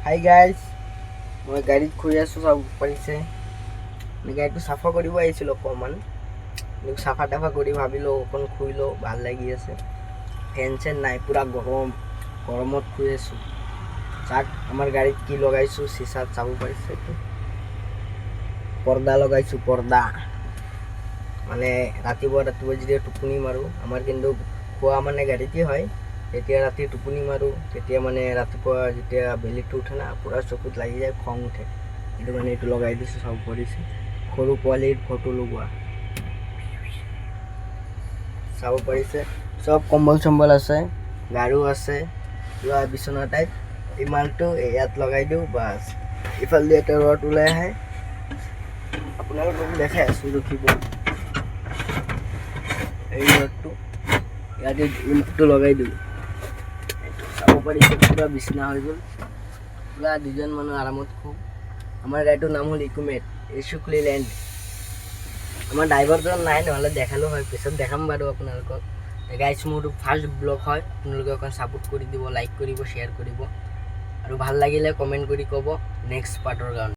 Hi guys, মই গাড়ীত শুই আছোঁ, চাব পাৰিছে। গাড়ীটো চাফা কৰিব আহিছিলোঁ অকণমান, চাফা টাফা কৰি ভাবিলোঁ অকণ শুই লওঁ, ভাল লাগি আছে। ফেন চেন নাই, পূৰা গৰমত শুই আছোঁ। চাওক আমাৰ গাড়ীত কি লগাইছোঁ, চিচাত চাব পাৰিছে। পৰ্দা লগাইছোঁ, পৰ্দা মানে ৰাতিপুৱা যেতিয়া টোপনি মাৰোঁ, আমাৰ কিন্তু খোৱা মানে গাড়ীতে হয়। তেতিয়া ৰাতি টোপনি মাৰোঁ, তেতিয়া মানে ৰাতিপুৱা যেতিয়া বেলিটো উঠে না, পূৰা চকুত লাগি যায়, খং উঠে। সেইটো মানে এইটো লগাই দিছোঁ, চাব পাৰিছে। সৰু পোৱালীৰ ফটো লগোৱা, চাব পাৰিছে। চব কম্বল চম্বল আছে, গাৰু আছে, লোৱা বিচনা টাইপ। এই মালটো ইয়াত লগাই দিওঁ, বাছ ইফালে এটা ৰড ওলাই আহে। আপোনালোকক দেখাই আছোঁ, ৰখিব। এই ৰডটো ইয়াতে ইমটো লগাই দিওঁ, চাব পাৰিছে। পূৰা বিচনা হৈ গ'ল, পূৰা দুজন মানুহ আৰামত শুওঁ। আমাৰ গাড়ীটোৰ নাম হ'ল ইকোমেট, ইছুকলি লেণ্ড। আমাৰ ড্ৰাইভাৰজন নাই, নহ'লে দেখালোঁ হয়, পিছত দেখাম বাৰু আপোনালোকক। গাইজ, মোৰ ফাৰ্ষ্ট ব্লগ হয়, আপোনালোকে অকণ ছাপোৰ্ট কৰি দিব, লাইক কৰিব, শ্বেয়াৰ কৰিব, আৰু ভাল লাগিলে কমেণ্ট কৰি ক'ব নেক্সট পাৰ্টৰ কাৰণে।